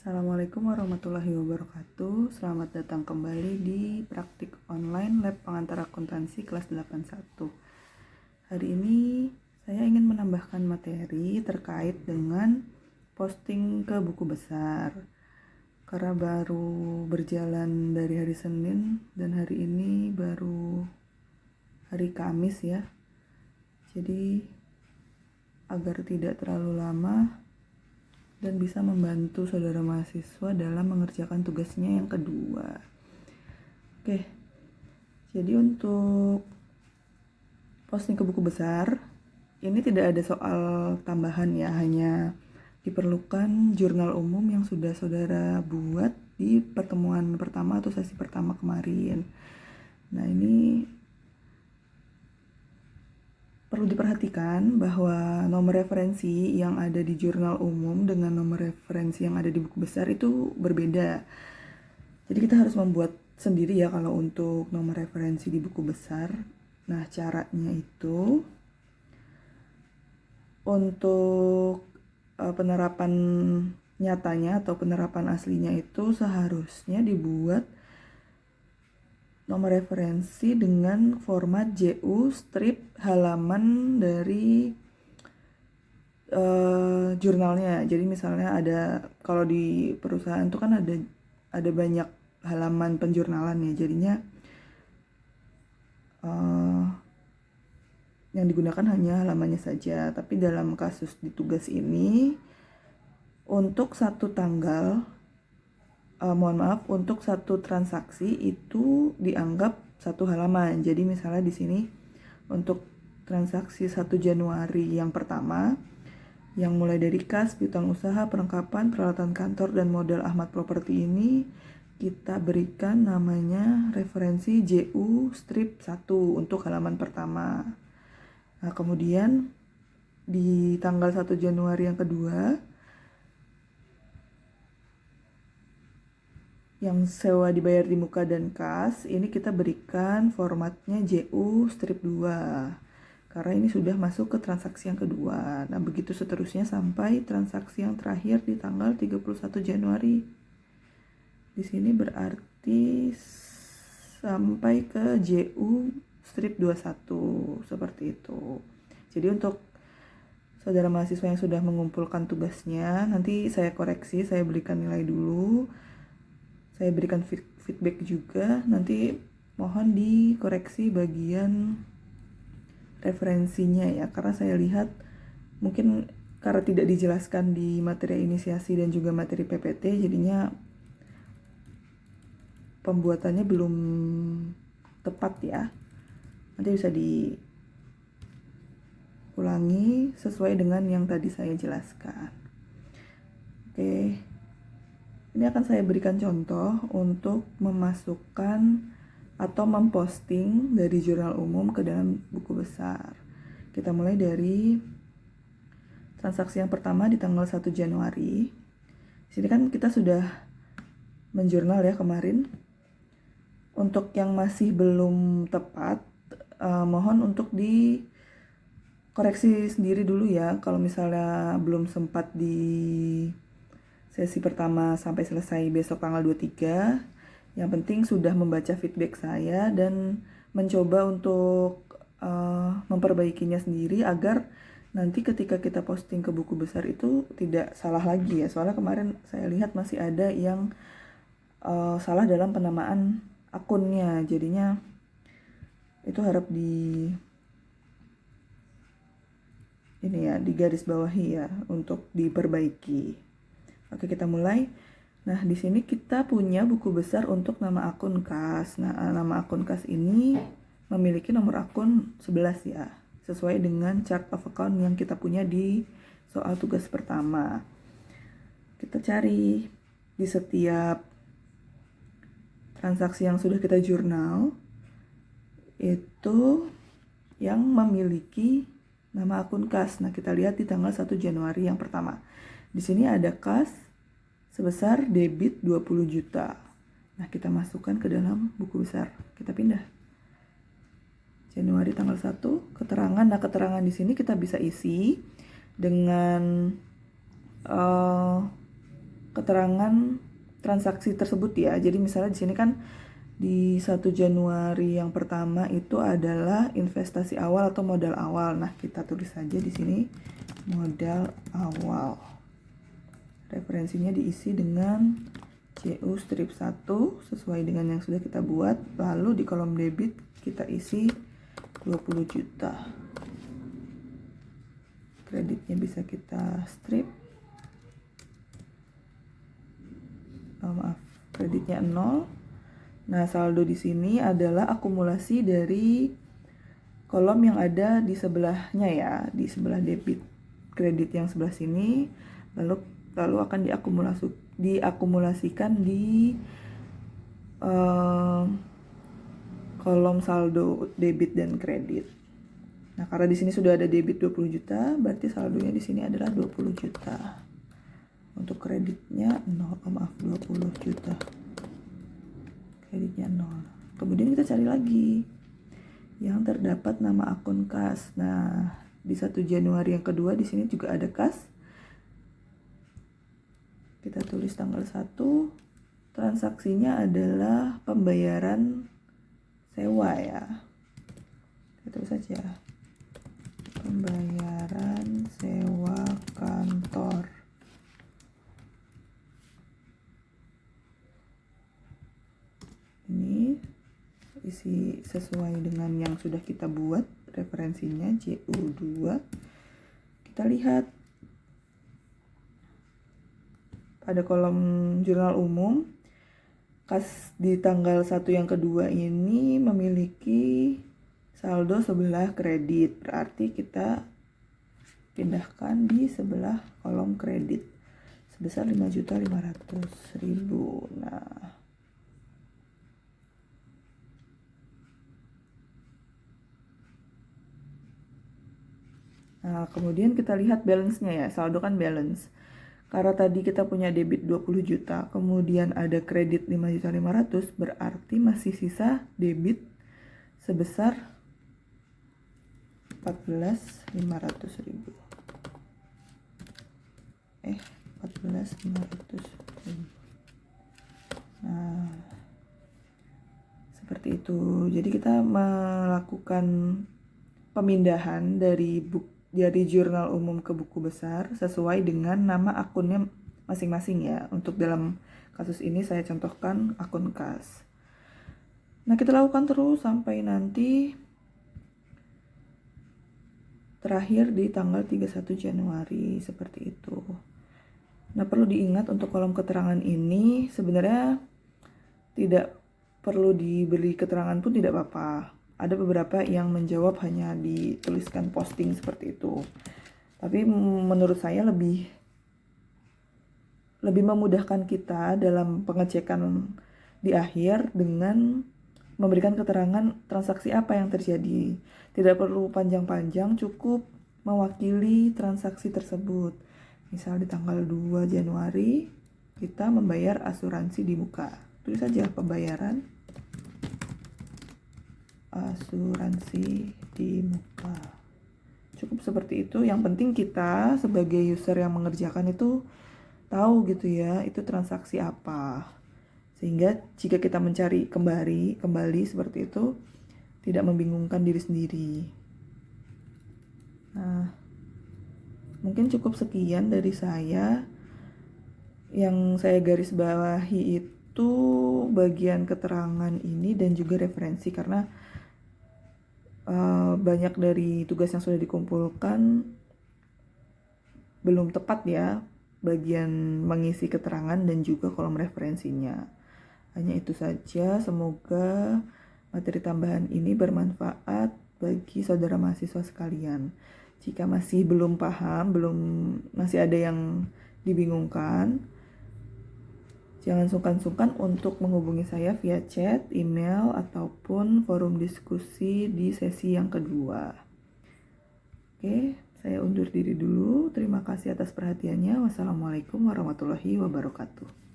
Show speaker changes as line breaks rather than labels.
Assalamualaikum warahmatullahi wabarakatuh. Selamat datang kembali di praktik online Lab Pengantar Akuntansi kelas 81. Hari ini saya ingin menambahkan materi terkait dengan posting ke buku besar. Karena baru berjalan dari hari Senin dan hari ini baru hari Kamis ya. Jadi agar tidak terlalu lama dan bisa membantu saudara mahasiswa dalam mengerjakan tugasnya yang kedua. Oke, jadi untuk posting ke buku besar, ini tidak ada soal tambahan ya, hanya diperlukan jurnal umum yang sudah saudara buat di pertemuan pertama atau sesi pertama kemarin. Nah, ini perlu diperhatikan bahwa nomor referensi yang ada di jurnal umum dengan nomor referensi yang ada di buku besar itu berbeda. Jadi kita harus membuat sendiri ya kalau untuk nomor referensi di buku besar. Nah, caranya itu untuk penerapan nyatanya atau penerapan aslinya itu seharusnya dibuat nomor referensi dengan format JU strip halaman dari jurnalnya. Jadi misalnya ada, kalau di perusahaan itu kan ada banyak halaman penjurnalan ya, jadinya yang digunakan hanya halamannya saja. Tapi dalam kasus di tugas ini untuk satu tanggal untuk satu transaksi itu dianggap satu halaman. Jadi misalnya di sini untuk transaksi 1 Januari yang pertama, yang mulai dari kas, piutang usaha, perlengkapan, peralatan kantor, dan modal Ahmad Properti ini kita berikan namanya referensi JU strip 1 untuk halaman pertama. Nah, kemudian di tanggal 1 Januari yang kedua, yang sewa dibayar di muka dan kas, ini kita berikan formatnya JU strip 2 karena ini sudah masuk ke transaksi yang kedua. Nah, begitu seterusnya sampai transaksi yang terakhir di tanggal 31 Januari. Di sini berarti sampai ke JU strip 21 seperti itu. Jadi untuk saudara mahasiswa yang sudah mengumpulkan tugasnya, nanti saya koreksi, saya berikan nilai dulu. Saya berikan feedback juga, nanti mohon dikoreksi bagian referensinya ya, karena saya lihat mungkin karena tidak dijelaskan di materi inisiasi dan juga materi PPT, jadinya pembuatannya belum tepat ya. Nanti bisa diulangi sesuai dengan yang tadi saya jelaskan. Oke. Ini akan saya berikan contoh untuk memasukkan atau memposting dari jurnal umum ke dalam buku besar. Kita mulai dari transaksi yang pertama di tanggal 1 Januari. Di sini kan kita sudah menjurnal ya kemarin. Untuk yang masih belum tepat, mohon untuk dikoreksi sendiri dulu ya. Kalau misalnya belum sempat di sesi pertama sampai selesai besok tanggal 23. Yang penting sudah membaca feedback saya dan mencoba untuk memperbaikinya sendiri agar nanti ketika kita posting ke buku besar itu tidak salah lagi ya. Soalnya kemarin saya lihat masih ada yang salah dalam penamaan akunnya. Jadinya itu harap digaris bawahi ya untuk diperbaiki. Oke, kita mulai. Nah, di sini kita punya buku besar untuk nama akun kas. Nah, nama akun kas ini memiliki nomor akun 11 ya, sesuai dengan chart of account yang kita punya di soal tugas pertama. Kita cari di setiap transaksi yang sudah kita jurnal, itu yang memiliki nama akun kas. Nah, kita lihat di tanggal 1 Januari yang pertama. Di sini ada kas sebesar debit 20 juta. Nah, kita masukkan ke dalam buku besar. Kita pindah. Januari tanggal 1, keterangan. Nah, keterangan di sini kita bisa isi dengan keterangan transaksi tersebut ya. Jadi misalnya di sini kan di 1 Januari yang pertama itu adalah investasi awal atau modal awal. Nah, kita tulis saja di sini modal awal. Referensinya diisi dengan CU strip 1 sesuai dengan yang sudah kita buat. Lalu di kolom debit kita isi 20 juta. Kreditnya bisa kita strip. Kreditnya 0. Nah, saldo di sini adalah akumulasi dari kolom yang ada di sebelahnya ya, di sebelah debit kredit yang sebelah sini, lalu akan diakumulasikan di kolom saldo debit dan kredit. Nah, karena di sini sudah ada debit 20 juta, berarti saldonya di sini adalah 20 juta. Untuk kreditnya 20 juta. Kreditnya 0. Kemudian kita cari lagi yang terdapat nama akun kas. Nah, di 1 Januari yang kedua di sini juga ada kas. Kita tulis tanggal 1. Transaksinya adalah pembayaran sewa ya. Kita tulis saja. Pembayaran sewa kantor. Ini isi sesuai dengan yang sudah kita buat referensinya CU2. Kita lihat pada kolom jurnal umum kas di tanggal 1 yang kedua ini memiliki saldo sebelah kredit, berarti kita pindahkan di sebelah kolom kredit sebesar 5.500.000. Nah, kemudian kita lihat balance-nya ya, saldo kan balance. Karena tadi kita punya debit 20 juta, kemudian ada kredit 5.500.000, berarti masih sisa debit sebesar 14.500.000. 14.500.000. Nah, seperti itu. Jadi kita melakukan pemindahan dari jurnal umum ke buku besar sesuai dengan nama akunnya masing-masing ya. Untuk dalam kasus ini saya contohkan akun kas. Nah, kita lakukan terus sampai nanti terakhir di tanggal 31 Januari seperti itu. Nah, perlu diingat untuk kolom keterangan ini sebenarnya tidak perlu diberi keterangan pun tidak apa-apa. Ada beberapa yang menjawab hanya dituliskan posting seperti itu. Tapi menurut saya lebih memudahkan kita dalam pengecekan di akhir dengan memberikan keterangan transaksi apa yang terjadi. Tidak perlu panjang-panjang, cukup mewakili transaksi tersebut. Misal di tanggal 2 Januari kita membayar asuransi di muka. Tulis saja pembayaran asuransi di muka. Cukup seperti itu. Yang penting kita sebagai user yang mengerjakan itu tahu gitu ya, itu transaksi apa. Sehingga jika kita mencari kembali seperti itu tidak membingungkan diri sendiri. Nah, mungkin cukup sekian dari saya. Yang saya garis bawahi itu bagian keterangan ini dan juga referensi, karena banyak dari tugas yang sudah dikumpulkan belum tepat ya bagian mengisi keterangan dan juga kolom referensinya. Hanya itu saja, semoga materi tambahan ini bermanfaat bagi saudara mahasiswa sekalian. Jika masih belum paham, masih ada yang dibingungkan, jangan sungkan-sungkan untuk menghubungi saya via chat, email, ataupun forum diskusi di sesi yang kedua. Oke, saya undur diri dulu. Terima kasih atas perhatiannya. Wassalamualaikum warahmatullahi wabarakatuh.